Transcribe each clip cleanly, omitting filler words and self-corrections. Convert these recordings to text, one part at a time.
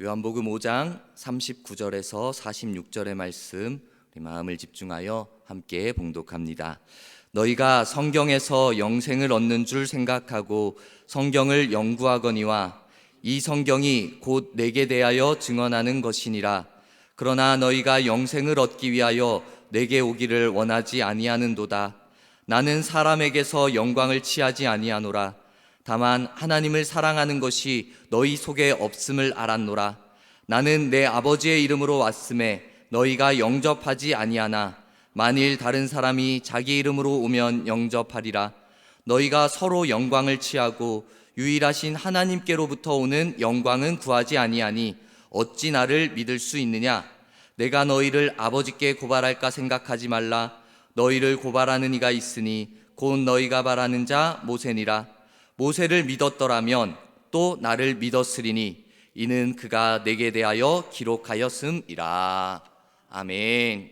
요한복음 5장 39절에서 46절의 말씀, 우리 마음을 집중하여 함께 봉독합니다. 너희가 성경에서 영생을 얻는 줄 생각하고 성경을 연구하거니와 이 성경이 곧 내게 대하여 증언하는 것이니라. 그러나 너희가 영생을 얻기 위하여 내게 오기를 원하지 아니하는도다. 나는 사람에게서 영광을 취하지 아니하노라. 다만 하나님을 사랑하는 것이 너희 속에 없음을 알았노라. 나는 내 아버지의 이름으로 왔음에 너희가 영접하지 아니하나 만일 다른 사람이 자기 이름으로 오면 영접하리라. 너희가 서로 영광을 취하고 유일하신 하나님께로부터 오는 영광은 구하지 아니하니 어찌 나를 믿을 수 있느냐? 내가 너희를 아버지께 고발할까 생각하지 말라. 너희를 고발하는 이가 있으니 곧 너희가 바라는 자 모세니라. 모세를 믿었더라면 또 나를 믿었으리니 이는 그가 내게 대하여 기록하였음이라. 아멘.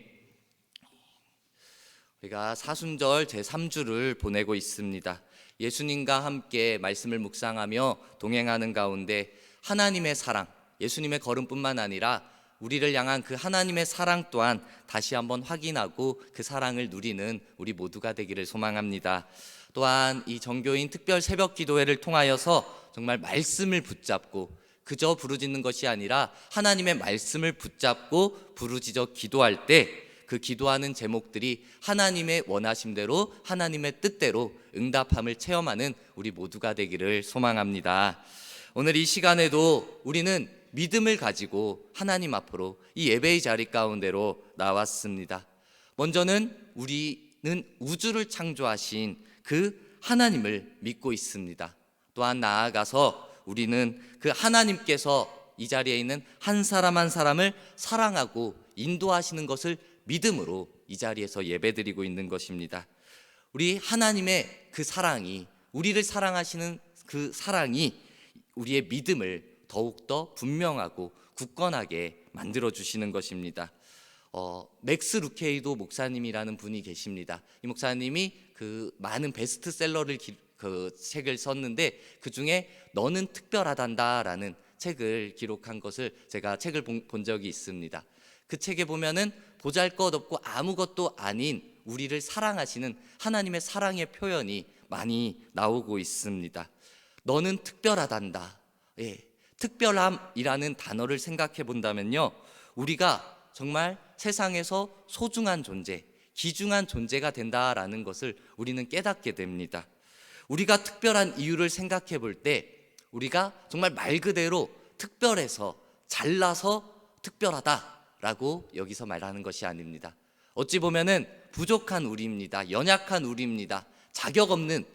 우리가 사순절 제3주를 보내고 있습니다. 예수님과 함께 말씀을 묵상하며 동행하는 가운데 하나님의 사랑, 예수님의 걸음뿐만 아니라 우리를 향한 그 하나님의 사랑 또한 다시 한번 확인하고 그 사랑을 누리는 우리 모두가 되기를 소망합니다. 또한 이 정교인 특별 새벽 기도회를 통하여서 정말 말씀을 붙잡고 그저 부르짖는 것이 아니라 하나님의 말씀을 붙잡고 부르짖어 기도할 때 그 기도하는 제목들이 하나님의 원하심대로 하나님의 뜻대로 응답함을 체험하는 우리 모두가 되기를 소망합니다. 오늘 이 시간에도 우리는 믿음을 가지고 하나님 앞으로 이 예배의 자리 가운데로 나왔습니다. 먼저는 우리는 우주를 창조하신 그 하나님을 믿고 있습니다. 또한 나아가서 우리는 그 하나님께서 이 자리에 있는 한 사람 한 사람을 사랑하고 인도하시는 것을 믿음으로 이 자리에서 예배드리고 있는 것입니다. 우리 하나님의 그 사랑이, 우리를 사랑하시는 그 사랑이 우리의 믿음을 더욱더 분명하고 굳건하게 만들어주시는 것입니다. 맥스 루케이도 목사님이라는 분이 계십니다. 이 목사님이 그 많은 베스트셀러를 그 책을 썼는데 그 중에 너는 특별하단다라는 책을 기록한 것을 제가 책을 본 적이 있습니다. 그 책에 보면은 보잘것없고 아무것도 아닌 우리를 사랑하시는 하나님의 사랑의 표현이 많이 나오고 있습니다. 너는 특별하단다. 특별함이라는 단어를 생각해 본다면요, 우리가 정말 세상에서 소중한 존재, 귀중한 존재가 된다라는 것을 우리는 깨닫게 됩니다. 우리가 특별한 이유를 생각해 볼 때 우리가 정말 말 그대로 특별해서 잘나서 특별하다라고 여기서 말하는 것이 아닙니다. 어찌 보면은 부족한 우리입니다. 연약한 우리입니다. 자격 없는,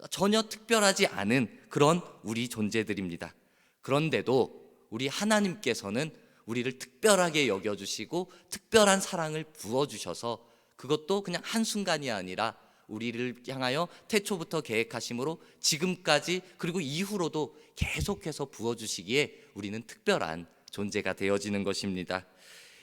전혀 특별하지 않은 그런 우리 존재들입니다. 그런데도 우리 하나님께서는 우리를 특별하게 여겨주시고 특별한 사랑을 부어주셔서 그것도 그냥 한순간이 아니라 우리를 향하여 태초부터 계획하심으로 지금까지 그리고 이후로도 계속해서 부어주시기에 우리는 특별한 존재가 되어지는 것입니다.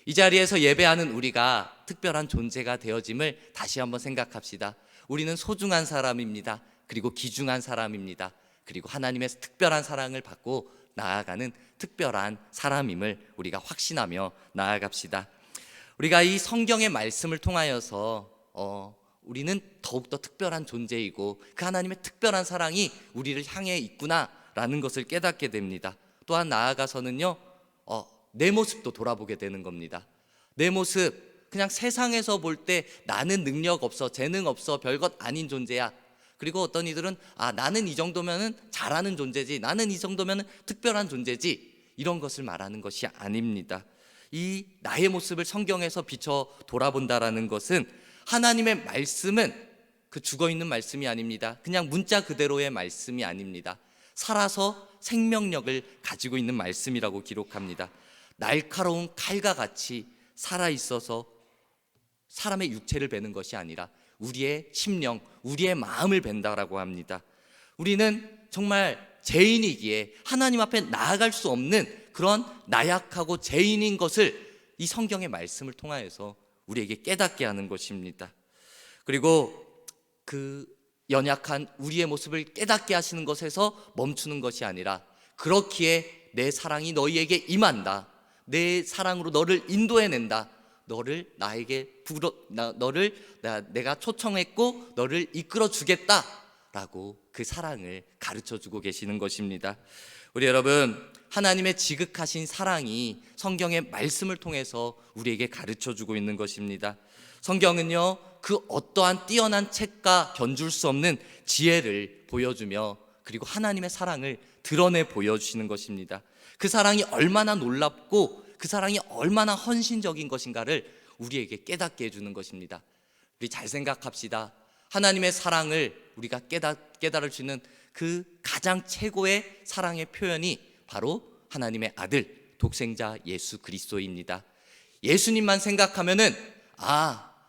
이 자리에서 예배하는 우리가 특별한 존재가 되어짐을 다시 한번 생각합시다. 우리는 소중한 사람입니다. 그리고 귀중한 사람입니다. 그리고 하나님의 특별한 사랑을 받고 나아가는 특별한 사람임을 우리가 확신하며 나아갑시다. 우리가 이 성경의 말씀을 통하여서 우리는 더욱더 특별한 존재이고 그 하나님의 특별한 사랑이 우리를 향해 있구나라는 것을 깨닫게 됩니다. 또한 나아가서는요, 내 모습도 돌아보게 되는 겁니다. 내 모습, 그냥 세상에서 볼 때 나는 능력 없어, 재능 없어, 별것 아닌 존재야. 그리고 어떤 이들은 나는 이 정도면은 잘하는 존재지, 나는 이 정도면은 특별한 존재지, 이런 것을 말하는 것이 아닙니다. 이 나의 모습을 성경에서 비춰 돌아본다라는 것은 하나님의 말씀은 그 죽어있는 말씀이 아닙니다. 그냥 문자 그대로의 말씀이 아닙니다. 살아서 생명력을 가지고 있는 말씀이라고 기록합니다. 날카로운 칼과 같이 살아있어서 사람의 육체를 베는 것이 아니라 우리의 심령, 우리의 마음을 벤다라고 합니다. 우리는 정말 죄인이기에 하나님 앞에 나아갈 수 없는 그런 나약하고 죄인인 것을 이 성경의 말씀을 통하여서 우리에게 깨닫게 하는 것입니다. 그리고 그 연약한 우리의 모습을 깨닫게 하시는 것에서 멈추는 것이 아니라 그렇기에 내 사랑이 너희에게 임한다. 내 사랑으로 너를 인도해낸다. 너를 내가 초청했고 너를 이끌어 주겠다라고 그 사랑을 가르쳐 주고 계시는 것입니다. 우리 여러분, 하나님의 지극하신 사랑이 성경의 말씀을 통해서 우리에게 가르쳐 주고 있는 것입니다. 성경은요, 그 어떠한 뛰어난 책과 견줄 수 없는 지혜를 보여주며 그리고 하나님의 사랑을 드러내 보여주시는 것입니다. 그 사랑이 얼마나 놀랍고 그 사랑이 얼마나 헌신적인 것인가를 우리에게 깨닫게 해주는 것입니다. 우리 잘 생각합시다. 하나님의 사랑을 우리가 깨달을 수 있는 그 가장 최고의 사랑의 표현이 바로 하나님의 아들 독생자 예수 그리스도입니다. 예수님만 생각하면은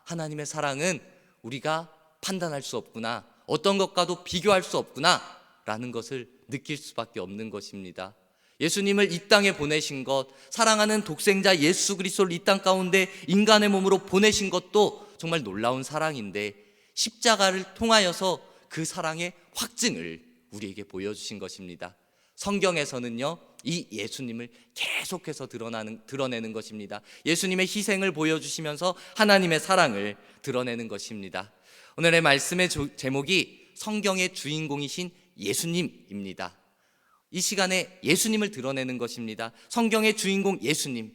하나님의 사랑은 우리가 판단할 수 없구나, 어떤 것과도 비교할 수 없구나 라는 것을 느낄 수밖에 없는 것입니다. 예수님을 이 땅에 보내신 것, 사랑하는 독생자 예수 그리스도를 이 땅 가운데 인간의 몸으로 보내신 것도 정말 놀라운 사랑인데, 십자가를 통하여서 그 사랑의 확증을 우리에게 보여주신 것입니다. 성경에서는요, 이 예수님을 계속해서 드러내는 것입니다. 예수님의 희생을 보여주시면서 하나님의 사랑을 드러내는 것입니다. 오늘의 말씀의 제목이 성경의 주인공이신 예수님입니다. 이 시간에 예수님을 드러내는 것입니다. 성경의 주인공 예수님.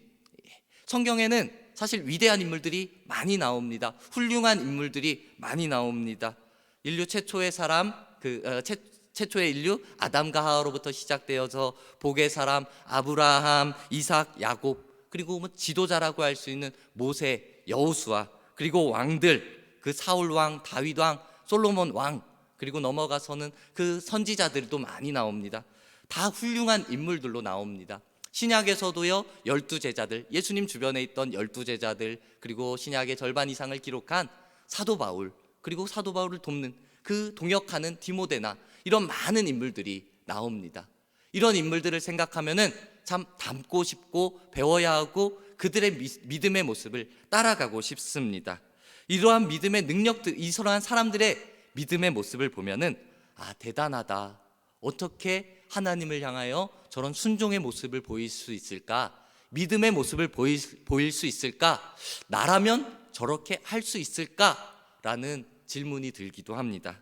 성경에는 사실 위대한 인물들이 많이 나옵니다. 훌륭한 인물들이 많이 나옵니다. 인류 최초의 사람, 최초의 인류 아담과 하와로부터 시작되어서 복의 사람 아브라함, 이삭, 야곱, 그리고 지도자라고 할 수 있는 모세, 여호수아, 그리고 왕들, 그 사울 왕, 다윗 왕, 솔로몬 왕, 그리고 넘어가서는 그 선지자들도 많이 나옵니다. 다 훌륭한 인물들로 나옵니다. 신약에서도요, 12제자들, 예수님 주변에 있던 12제자들, 그리고 신약의 절반 이상을 기록한 사도 바울, 그리고 사도 바울을 돕는 그 동역하는 디모데나, 이런 많은 인물들이 나옵니다. 이런 인물들을 생각하면은 참 닮고 싶고 배워야 하고 그들의 믿음의 모습을 따라가고 싶습니다. 이러한 믿음의 능력들, 이러한 사람들의 믿음의 모습을 보면은 대단하다. 어떻게 하나님을 향하여 저런 순종의 모습을 보일 수 있을까? 믿음의 모습을 보일 수 있을까? 나라면 저렇게 할 수 있을까? 라는 질문이 들기도 합니다.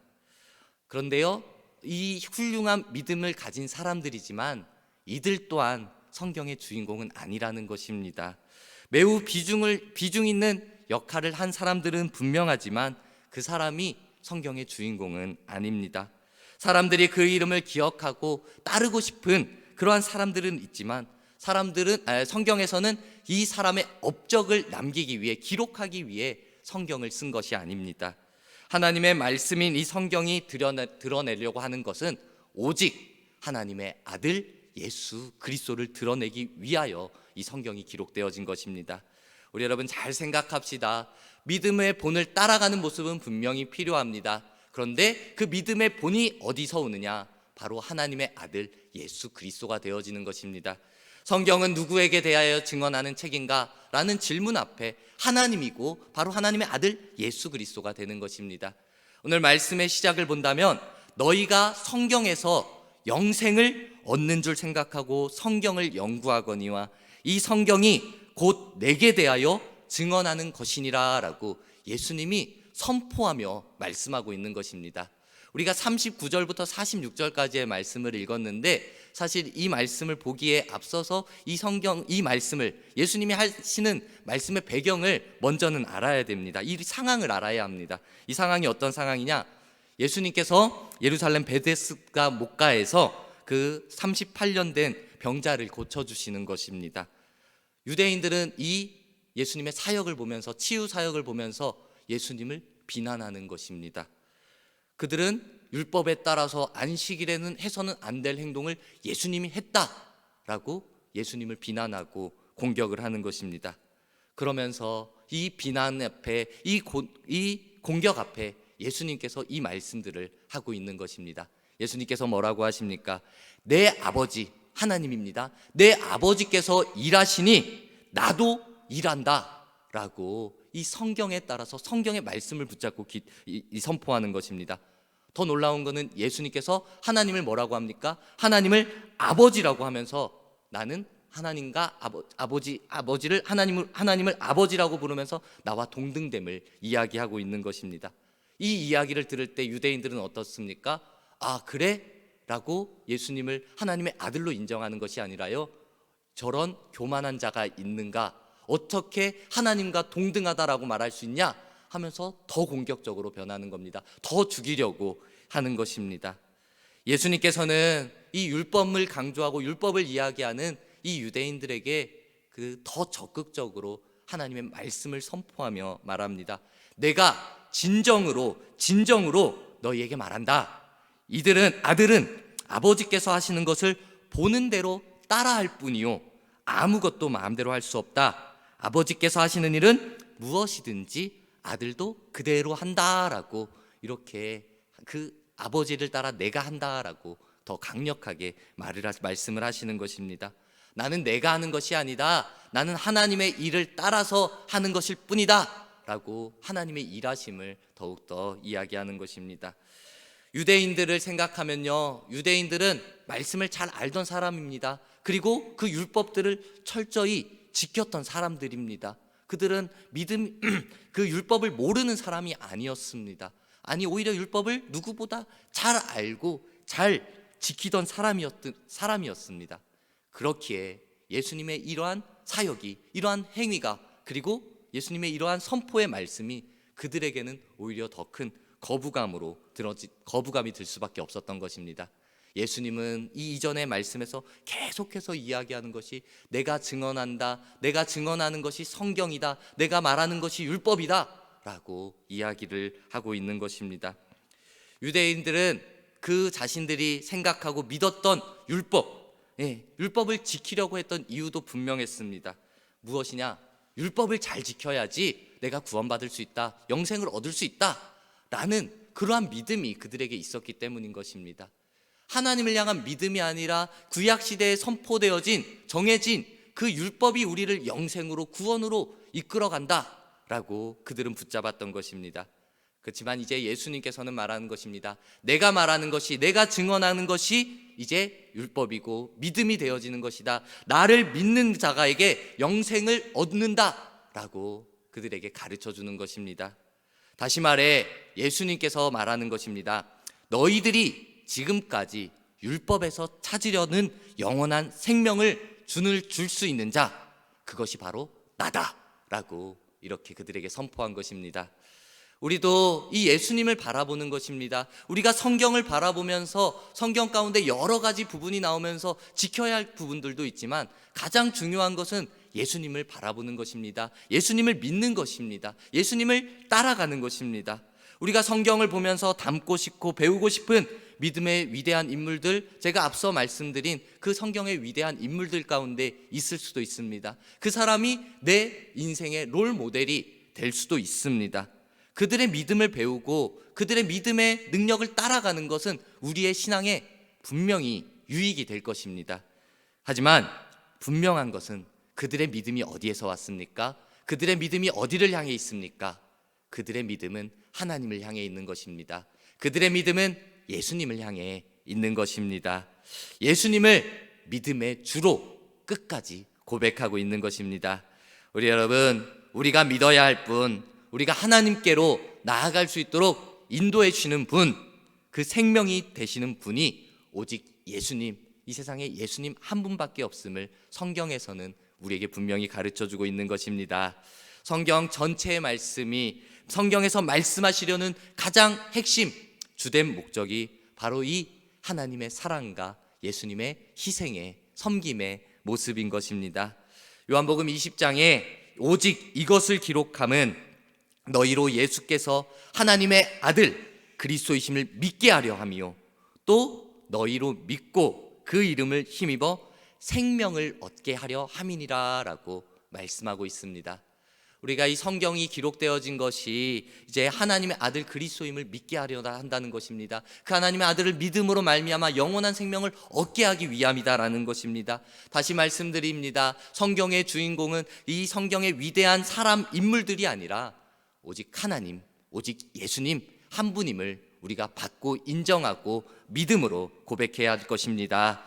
그런데요, 이 훌륭한 믿음을 가진 사람들이지만 이들 또한 성경의 주인공은 아니라는 것입니다. 매우 비중 있는 역할을 한 사람들은 분명하지만 그 사람이 성경의 주인공은 아닙니다. 사람들이 그 이름을 기억하고 따르고 싶은 그러한 사람들은 있지만 성경에서는 이 사람의 업적을 남기기 위해, 기록하기 위해 성경을 쓴 것이 아닙니다. 하나님의 말씀인 이 성경이 드러내려고 하는 것은 오직 하나님의 아들 예수 그리스도를 드러내기 위하여 이 성경이 기록되어진 것입니다. 우리 여러분 잘 생각합시다. 믿음의 본을 따라가는 모습은 분명히 필요합니다. 그런데 그 믿음의 본이 어디서 오느냐? 바로 하나님의 아들 예수 그리스도가 되어지는 것입니다. 성경은 누구에게 대하여 증언하는 책인가? 라는 질문 앞에 하나님이고 바로 하나님의 아들 예수 그리스도가 되는 것입니다. 오늘 말씀의 시작을 본다면 너희가 성경에서 영생을 얻는 줄 생각하고 성경을 연구하거니와 이 성경이 곧 내게 대하여 증언하는 것이니라 라고 예수님이 선포하며 말씀하고 있는 것입니다. 우리가 39절부터 46절까지의 말씀을 읽었는데 사실 이 말씀을 보기에 앞서서 이 말씀을 예수님이 하시는 말씀의 배경을 먼저는 알아야 됩니다. 이 상황을 알아야 합니다. 이 상황이 어떤 상황이냐? 예수님께서 예루살렘 베데스다 목가에서 그 38년 된 병자를 고쳐주시는 것입니다. 유대인들은 이 예수님의 사역을 보면서, 치유 사역을 보면서 예수님을 비난하는 것입니다. 그들은 율법에 따라서 안식일에는 해서는 안 될 행동을 예수님이 했다라고 예수님을 비난하고 공격을 하는 것입니다. 그러면서 이 비난 앞에, 이 공격 앞에 예수님께서 이 말씀들을 하고 있는 것입니다. 예수님께서 뭐라고 하십니까? 내 아버지, 하나님입니다. 내 아버지께서 일하시니 나도 일한다 라고 이 성경에 따라서 성경의 말씀을 붙잡고 선포하는 것입니다. 더 놀라운 것은 예수님께서 하나님을 뭐라고 합니까? 하나님을 아버지라고 하면서 나는 하나님과 아버지를 하나님을 아버지라고 부르면서 나와 동등됨을 이야기하고 있는 것입니다. 이 이야기를 들을 때 유대인들은 어떻습니까? 아, 그래? 라고 예수님을 하나님의 아들로 인정하는 것이 아니라요, 저런 교만한 자가 있는가? 어떻게 하나님과 동등하다라고 말할 수 있냐? 하면서 더 공격적으로 변하는 겁니다. 더 죽이려고 하는 것입니다. 예수님께서는 이 율법을 강조하고 율법을 이야기하는 이 유대인들에게 더 적극적으로 하나님의 말씀을 선포하며 말합니다. 내가 진정으로 너희에게 말한다. 아들은 아버지께서 하시는 것을 보는 대로 따라할 뿐이요, 아무것도 마음대로 할 수 없다. 아버지께서 하시는 일은 무엇이든지 아들도 그대로 한다라고, 이렇게 아버지를 따라 내가 한다라고 더 강력하게 말씀을 하시는 것입니다. 나는 내가 하는 것이 아니다, 나는 하나님의 일을 따라서 하는 것일 뿐이다 라고 하나님의 일하심을 더욱더 이야기하는 것입니다. 유대인들을 생각하면요, 유대인들은 말씀을 잘 알던 사람입니다. 그리고 그 율법들을 철저히 지켰던 사람들입니다. 그들은 그 율법을 모르는 사람이 아니었습니다. 아니, 오히려 율법을 누구보다 잘 알고 잘 지키던 사람이었습니다. 그렇기에 예수님의 이러한 사역이, 이러한 행위가, 그리고 예수님의 이러한 선포의 말씀이 그들에게는 오히려 더 큰 거부감이 들 수밖에 없었던 것입니다. 예수님은 이 이전의 말씀에서 계속해서 이야기하는 것이 내가 증언한다, 내가 증언하는 것이 성경이다, 내가 말하는 것이 율법이다 라고 이야기를 하고 있는 것입니다. 유대인들은 그 자신들이 생각하고 믿었던 율법을 지키려고 했던 이유도 분명했습니다. 무엇이냐? 율법을 잘 지켜야지 내가 구원받을 수 있다, 영생을 얻을 수 있다 라는 그러한 믿음이 그들에게 있었기 때문인 것입니다. 하나님을 향한 믿음이 아니라 구약시대에 정해진 그 율법이 우리를 영생으로, 구원으로 이끌어간다 라고 그들은 붙잡았던 것입니다. 그렇지만 이제 예수님께서는 말하는 것입니다. 내가 말하는 것이, 내가 증언하는 것이 이제 율법이고 믿음이 되어지는 것이다. 나를 믿는 자가에게 영생을 얻는다 라고 그들에게 가르쳐 주는 것입니다. 다시 말해 예수님께서 말하는 것입니다. 너희들이 지금까지 율법에서 찾으려는 영원한 생명을 줄 수 있는 자, 그것이 바로 나다 라고 이렇게 그들에게 선포한 것입니다. 우리도 이 예수님을 바라보는 것입니다. 우리가 성경을 바라보면서 성경 가운데 여러 가지 부분이 나오면서 지켜야 할 부분들도 있지만 가장 중요한 것은 예수님을 바라보는 것입니다. 예수님을 믿는 것입니다. 예수님을 따라가는 것입니다. 우리가 성경을 보면서 닮고 싶고 배우고 싶은 믿음의 위대한 인물들, 제가 앞서 말씀드린 그 성경의 위대한 인물들 가운데 있을 수도 있습니다. 그 사람이 내 인생의 롤 모델이 될 수도 있습니다. 그들의 믿음을 배우고 그들의 믿음의 능력을 따라가는 것은 우리의 신앙에 분명히 유익이 될 것입니다. 하지만 분명한 것은 그들의 믿음이 어디에서 왔습니까? 그들의 믿음이 어디를 향해 있습니까? 그들의 믿음은 하나님을 향해 있는 것입니다. 그들의 믿음은 예수님을 향해 있는 것입니다. 예수님을 믿음의 주로 끝까지 고백하고 있는 것입니다. 우리 여러분, 우리가 믿어야 할 분, 우리가 하나님께로 나아갈 수 있도록 인도해 주시는 분, 그 생명이 되시는 분이 오직 예수님, 이 세상에 예수님 한 분밖에 없음을 성경에서는 우리에게 분명히 가르쳐주고 있는 것입니다. 성경 전체의 말씀이, 성경에서 말씀하시려는 가장 핵심 주된 목적이 바로 이 하나님의 사랑과 예수님의 희생의 섬김의 모습인 것입니다. 요한복음 20장에 오직 이것을 기록함은 너희로 예수께서 하나님의 아들 그리스도이심을 믿게 하려 함이요 또 너희로 믿고 그 이름을 힘입어 생명을 얻게 하려 함이니라 라고 말씀하고 있습니다. 우리가 이 성경이 기록되어진 것이 이제 하나님의 아들 그리스도임을 믿게 하려 한다는 것입니다. 그 하나님의 아들을 믿음으로 말미암아 영원한 생명을 얻게 하기 위함이다라는 것입니다. 다시 말씀드립니다. 성경의 주인공은 이 성경의 위대한 사람 인물들이 아니라 오직 하나님, 오직 예수님 한 분임을 우리가 받고 인정하고 믿음으로 고백해야 할 것입니다.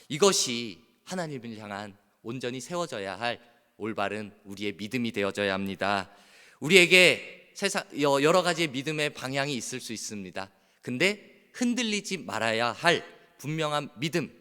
이것이 하나님을 향한 온전히 세워져야 할 올바른 우리의 믿음이 되어져야 합니다. 우리에게 여러 가지의 믿음의 방향이 있을 수 있습니다. 근데 흔들리지 말아야 할 분명한 믿음,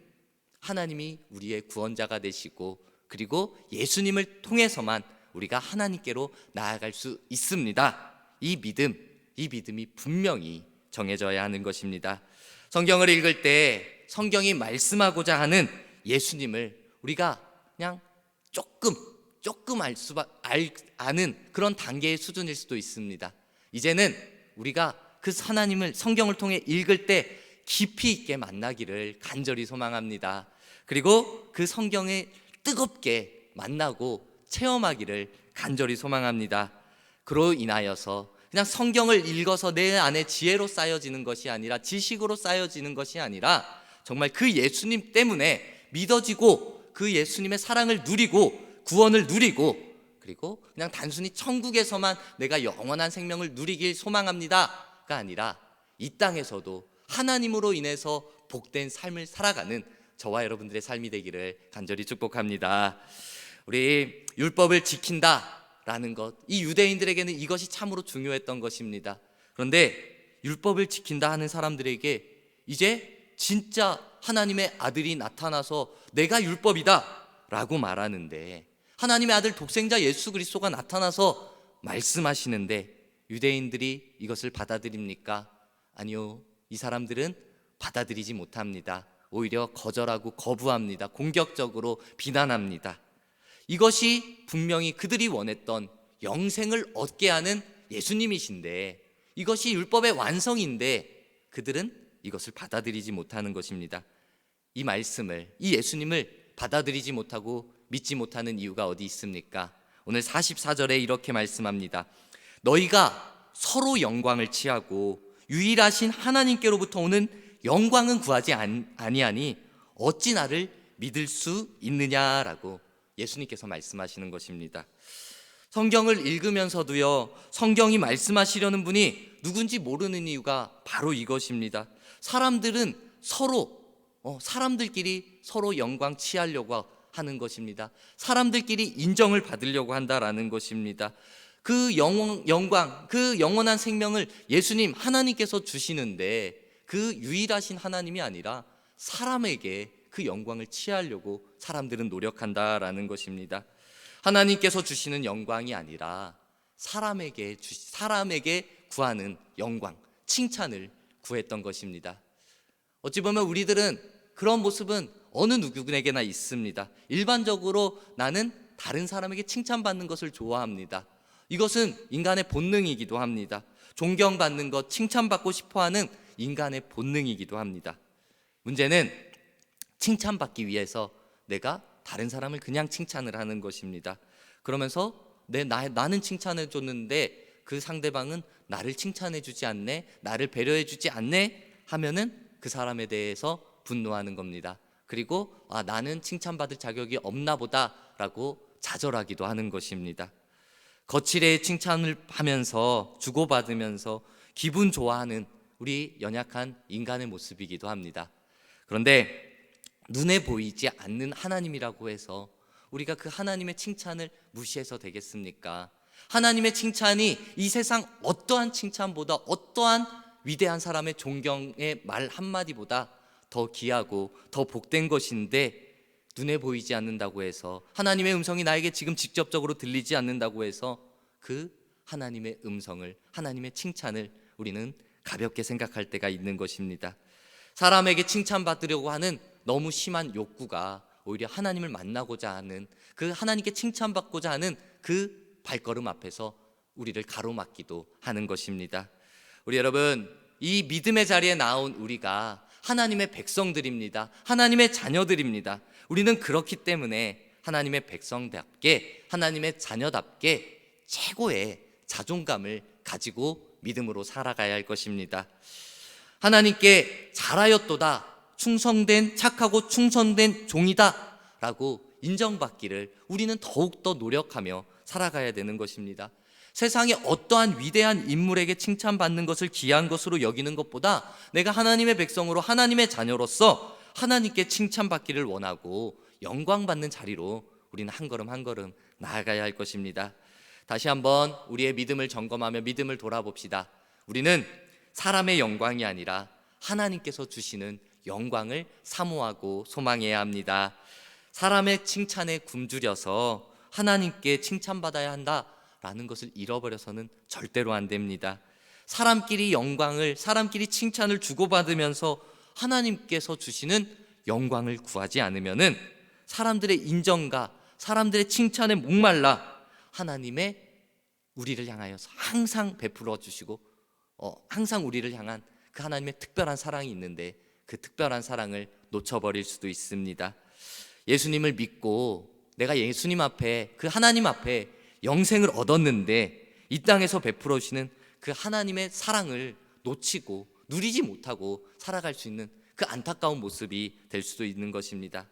하나님이 우리의 구원자가 되시고 그리고 예수님을 통해서만 우리가 하나님께로 나아갈 수 있습니다. 이 믿음이 분명히 정해져야 하는 것입니다. 성경을 읽을 때 성경이 말씀하고자 하는 예수님을 우리가 그냥 조금 아는 그런 단계의 수준일 수도 있습니다. 이제는 우리가 그 하나님을 성경을 통해 읽을 때 깊이 있게 만나기를 간절히 소망합니다. 그리고 그 성경에 뜨겁게 만나고 체험하기를 간절히 소망합니다. 그로 인하여서 그냥 성경을 읽어서 내 안에 지혜로 쌓여지는 것이 아니라 지식으로 쌓여지는 것이 아니라 정말 그 예수님 때문에 믿어지고 그 예수님의 사랑을 누리고 구원을 누리고 그리고 그냥 단순히 천국에서만 내가 영원한 생명을 누리길 소망합니다가 아니라 이 땅에서도 하나님으로 인해서 복된 삶을 살아가는 저와 여러분들의 삶이 되기를 간절히 축복합니다. 우리 율법을 지킨다라는 것, 이 유대인들에게는 이것이 참으로 중요했던 것입니다. 그런데 율법을 지킨다 하는 사람들에게 이제 진짜 하나님의 아들이 나타나서 내가 율법이다 라고 말하는데, 하나님의 아들 독생자 예수 그리스도가 나타나서 말씀하시는데 유대인들이 이것을 받아들입니까? 아니요, 이 사람들은 받아들이지 못합니다. 오히려 거절하고 거부합니다. 공격적으로 비난합니다. 이것이 분명히 그들이 원했던 영생을 얻게 하는 예수님이신데, 이것이 율법의 완성인데 그들은 이것을 받아들이지 못하는 것입니다. 이 말씀을, 이 예수님을 받아들이지 못하고 믿지 못하는 이유가 어디 있습니까? 오늘 44절에 이렇게 말씀합니다. 너희가 서로 영광을 취하고 유일하신 하나님께로부터 오는 영광은 구하지 아니하니 어찌 나를 믿을 수 있느냐라고 예수님께서 말씀하시는 것입니다. 성경을 읽으면서도요, 성경이 말씀하시려는 분이 누군지 모르는 이유가 바로 이것입니다. 사람들끼리 서로 영광 취하려고 하는 것입니다. 사람들끼리 인정을 받으려고 한다라는 것입니다. 그 영광, 그 영원한 생명을 예수님 하나님께서 주시는데 그 유일하신 하나님이 아니라 사람에게 그 영광을 취하려고 사람들은 노력한다라는 것입니다. 하나님께서 주시는 영광이 아니라 사람에게 구하는 영광, 칭찬을 구했던 것입니다. 어찌 보면 우리들은 그런 모습은 어느 누구에게나 있습니다. 일반적으로 나는 다른 사람에게 칭찬받는 것을 좋아합니다. 이것은 인간의 본능이기도 합니다. 존경받는 것, 칭찬받고 싶어하는 인간의 본능이기도 합니다. 문제는 칭찬받기 위해서 내가 다른 사람을 그냥 칭찬을 하는 것입니다. 그러면서 나는 칭찬해 줬는데 그 상대방은 나를 칭찬해 주지 않네, 나를 배려해 주지 않네 하면은 그 사람에 대해서 분노하는 겁니다. 그리고 나는 칭찬받을 자격이 없나 보다라고 좌절하기도 하는 것입니다. 거칠게 칭찬을 하면서 주고받으면서 기분 좋아하는 우리 연약한 인간의 모습이기도 합니다. 그런데 눈에 보이지 않는 하나님이라고 해서 우리가 그 하나님의 칭찬을 무시해서 되겠습니까? 하나님의 칭찬이 이 세상 어떠한 칭찬보다, 어떠한 위대한 사람의 존경의 말 한마디보다 더 귀하고 더 복된 것인데, 눈에 보이지 않는다고 해서, 하나님의 음성이 나에게 지금 직접적으로 들리지 않는다고 해서 그 하나님의 음성을, 하나님의 칭찬을 우리는 가볍게 생각할 때가 있는 것입니다. 사람에게 칭찬받으려고 하는 너무 심한 욕구가 오히려 하나님을 만나고자 하는, 그 하나님께 칭찬받고자 하는 그 발걸음 앞에서 우리를 가로막기도 하는 것입니다. 우리 여러분, 이 믿음의 자리에 나온 우리가 하나님의 백성들입니다. 하나님의 자녀들입니다. 우리는 그렇기 때문에 하나님의 백성답게, 하나님의 자녀답게 최고의 자존감을 가지고 믿음으로 살아가야 할 것입니다. 하나님께 잘하였도다, 착하고 충성된 종이다 라고 인정받기를 우리는 더욱더 노력하며 살아가야 되는 것입니다. 세상에 어떠한 위대한 인물에게 칭찬받는 것을 귀한 것으로 여기는 것보다 내가 하나님의 백성으로, 하나님의 자녀로서 하나님께 칭찬받기를 원하고 영광 받는 자리로 우리는 한 걸음 한 걸음 나아가야 할 것입니다. 다시 한번 우리의 믿음을 점검하며 믿음을 돌아봅시다. 우리는 사람의 영광이 아니라 하나님께서 주시는 영광을 사모하고 소망해야 합니다. 사람의 칭찬에 굶주려서 하나님께 칭찬받아야 한다라는 것을 잃어버려서는 절대로 안 됩니다. 사람끼리 영광을, 사람끼리 칭찬을 주고받으면서 하나님께서 주시는 영광을 구하지 않으면은 사람들의 인정과 사람들의 칭찬에 목말라 하나님의 우리를 향하여서 항상 베풀어 주시고 항상 우리를 향한 그 하나님의 특별한 사랑이 있는데 그 특별한 사랑을 놓쳐버릴 수도 있습니다. 예수님을 믿고 내가 예수님 앞에, 그 하나님 앞에 영생을 얻었는데 이 땅에서 베풀어 주시는 그 하나님의 사랑을 놓치고 누리지 못하고 살아갈 수 있는 그 안타까운 모습이 될 수도 있는 것입니다.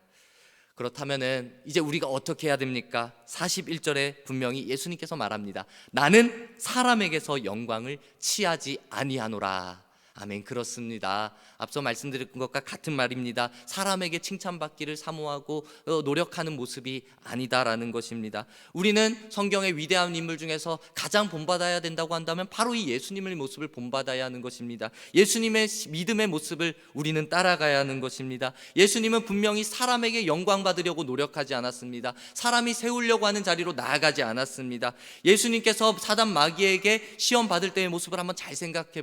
그렇다면은 이제 우리가 어떻게 해야 됩니까? 41절에 분명히 예수님께서 말합니다. 나는 사람에게서 영광을 취하지 아니하노라. 아멘. 그렇습니다. 앞서 말씀드린 것과 같은 말입니다. 사람에게 칭찬받기를 사모하고 노력하는 모습이 아니다라는 것입니다. 우리는 성경의 위대한 인물 중에서 가장 본받아야 된다고 한다면 바로 이 예수님의 모습을 본받아야 하는 것입니다. 예수님의 믿음의 모습을 우리는 따라가야 하는 것입니다. 예수님은 분명히 사람에게 영광 받으려고 노력하지 않았습니다. 사람이 세우려고 하는 자리로 나아가지 않았습니다. 예수님께서 사단 마귀에게 시험 받을 때의 모습을 한번 잘 생각해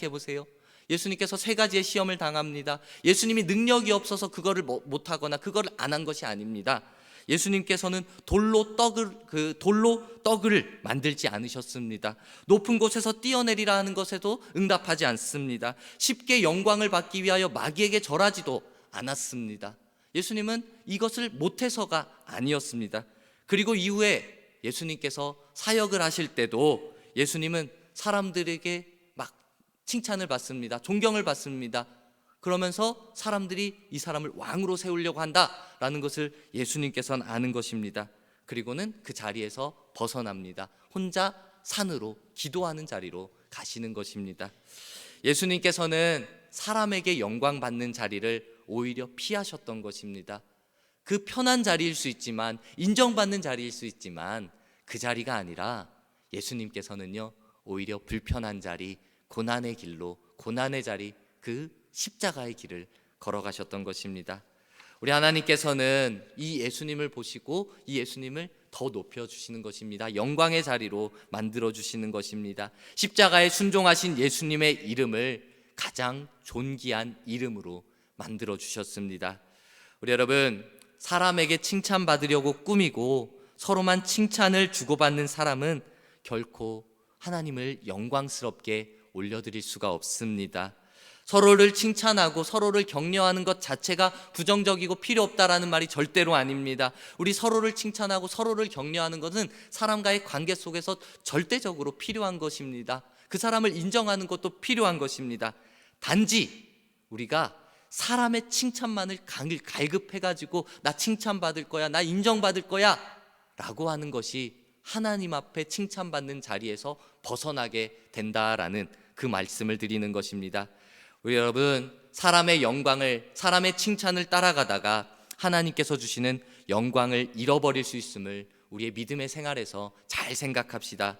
보세요. 예수님께서 세 가지의 시험을 당합니다. 예수님이 능력이 없어서 그거를 못하거나 그거를 안 한 것이 아닙니다. 예수님께서는 돌로 떡을 만들지 않으셨습니다. 높은 곳에서 뛰어내리라 하는 것에도 응답하지 않습니다. 쉽게 영광을 받기 위하여 마귀에게 절하지도 않았습니다. 예수님은 이것을 못해서가 아니었습니다. 그리고 이후에 예수님께서 사역을 하실 때도 예수님은 사람들에게 칭찬을 받습니다. 존경을 받습니다. 그러면서 사람들이 이 사람을 왕으로 세우려고 한다라는 것을 예수님께서는 아는 것입니다. 그리고는 그 자리에서 벗어납니다. 혼자 산으로 기도하는 자리로 가시는 것입니다. 예수님께서는 사람에게 영광 받는 자리를 오히려 피하셨던 것입니다. 그 편한 자리일 수 있지만, 인정받는 자리일 수 있지만 그 자리가 아니라 예수님께서는요 오히려 불편한 자리, 고난의 길로, 고난의 자리, 그 십자가의 길을 걸어가셨던 것입니다. 우리 하나님께서는 이 예수님을 보시고 이 예수님을 더 높여주시는 것입니다. 영광의 자리로 만들어주시는 것입니다. 십자가에 순종하신 예수님의 이름을 가장 존귀한 이름으로 만들어주셨습니다. 우리 여러분, 사람에게 칭찬받으려고 꾸미고 서로만 칭찬을 주고받는 사람은 결코 하나님을 영광스럽게 올려드릴 수가 없습니다. 서로를 칭찬하고 서로를 격려하는 것 자체가 부정적이고 필요 없다라는 말이 절대로 아닙니다. 우리 서로를 칭찬하고 서로를 격려하는 것은 사람과의 관계 속에서 절대적으로 필요한 것입니다. 그 사람을 인정하는 것도 필요한 것입니다. 단지 우리가 사람의 칭찬만을 갈급해가지고 나 칭찬받을 거야, 나 인정받을 거야 라고 하는 것이 하나님 앞에 칭찬받는 자리에서 벗어나게 된다라는 그 말씀을 드리는 것입니다. 우리 여러분, 사람의 영광을, 사람의 칭찬을 따라가다가 하나님께서 주시는 영광을 잃어버릴 수 있음을 우리의 믿음의 생활에서 잘 생각합시다.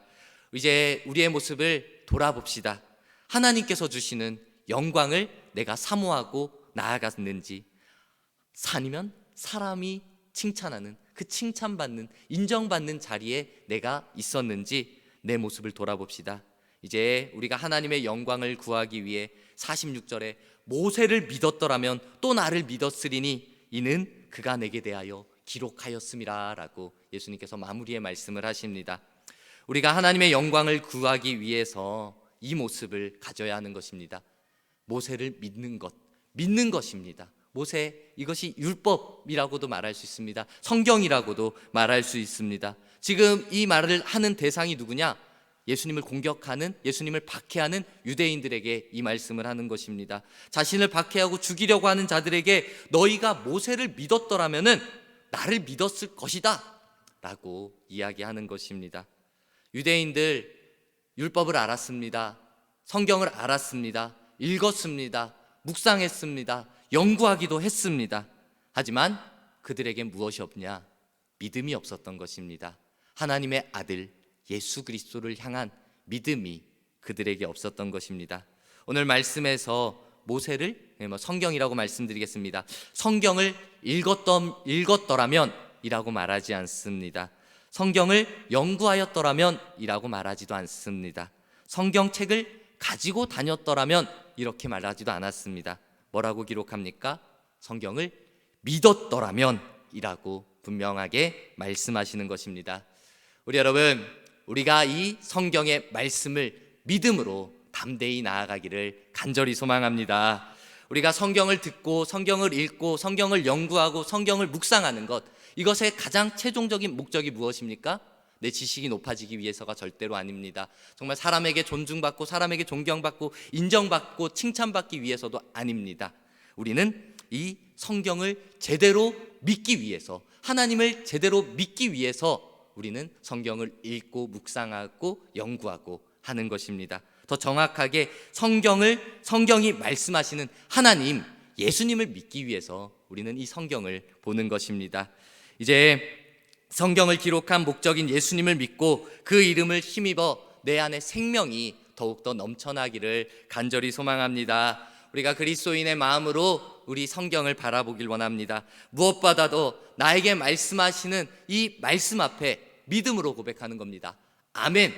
이제 우리의 모습을 돌아봅시다. 하나님께서 주시는 영광을 내가 사모하고 나아갔는지, 아니면 사람이 칭찬하는, 그 칭찬받는, 인정받는 자리에 내가 있었는지 내 모습을 돌아봅시다. 이제 우리가 하나님의 영광을 구하기 위해 46절에 모세를 믿었더라면 또 나를 믿었으리니 이는 그가 내게 대하여 기록하였음이라 라고 예수님께서 마무리의 말씀을 하십니다. 우리가 하나님의 영광을 구하기 위해서 이 모습을 가져야 하는 것입니다. 모세를 믿는 것입니다. 모세, 이것이 율법이라고도 말할 수 있습니다. 성경이라고도 말할 수 있습니다. 지금 이 말을 하는 대상이 누구냐? 예수님을 공격하는, 예수님을 박해하는 유대인들에게 이 말씀을 하는 것입니다. 자신을 박해하고 죽이려고 하는 자들에게 너희가 모세를 믿었더라면은 나를 믿었을 것이다 라고 이야기하는 것입니다. 유대인들 율법을 알았습니다. 성경을 알았습니다. 읽었습니다. 묵상했습니다. 연구하기도 했습니다. 하지만 그들에겐 무엇이 없냐? 믿음이 없었던 것입니다. 하나님의 아들 예수 그리스도를 향한 믿음이 그들에게 없었던 것입니다. 오늘 말씀에서 모세를 성경이라고 말씀드리겠습니다. 성경을 읽었더라면 이라고 말하지 않습니다. 성경을 연구하였더라면 이라고 말하지도 않습니다. 성경책을 가지고 다녔더라면 이렇게 말하지도 않았습니다. 뭐라고 기록합니까? 성경을 믿었더라면 이라고 분명하게 말씀하시는 것입니다. 우리 여러분, 우리가 이 성경의 말씀을 믿음으로 담대히 나아가기를 간절히 소망합니다. 우리가 성경을 듣고 성경을 읽고 성경을 연구하고 성경을 묵상하는 것, 이것의 가장 최종적인 목적이 무엇입니까? 내 지식이 높아지기 위해서가 절대로 아닙니다. 정말 사람에게 존중받고 사람에게 존경받고 인정받고 칭찬받기 위해서도 아닙니다. 우리는 이 성경을 제대로 믿기 위해서, 하나님을 제대로 믿기 위해서 우리는 성경을 읽고 묵상하고 연구하고 하는 것입니다. 더 정확하게 성경이 말씀하시는 하나님, 예수님을 믿기 위해서 우리는 이 성경을 보는 것입니다. 이제 성경을 기록한 목적인 예수님을 믿고 그 이름을 힘입어 내 안에 생명이 더욱더 넘쳐나기를 간절히 소망합니다. 우리가 그리스도인의 마음으로 우리 성경을 바라보길 원합니다. 무엇보다도 나에게 말씀하시는 이 말씀 앞에 믿음으로 고백하는 겁니다. 아멘,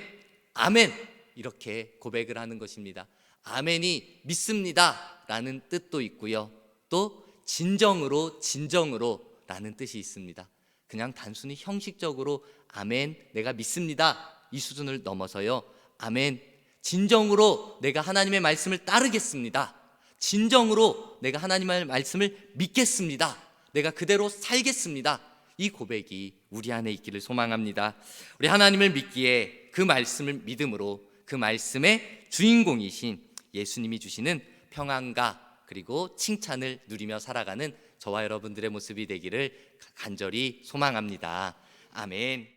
아멘, 이렇게 고백을 하는 것입니다. 아멘이 믿습니다 라는 뜻도 있고요, 또 진정으로 라는 뜻이 있습니다. 그냥 단순히 형식적으로 아멘, 내가 믿습니다, 이 수준을 넘어서요, 아멘, 진정으로 내가 하나님의 말씀을 따르겠습니다, 진정으로 내가 하나님의 말씀을 믿겠습니다, 내가 그대로 살겠습니다, 이 고백이 우리 안에 있기를 소망합니다. 우리 하나님을 믿기에 그 말씀을 믿음으로 그 말씀의 주인공이신 예수님이 주시는 평안과 그리고 칭찬을 누리며 살아가는 저와 여러분들의 모습이 되기를 간절히 소망합니다. 아멘.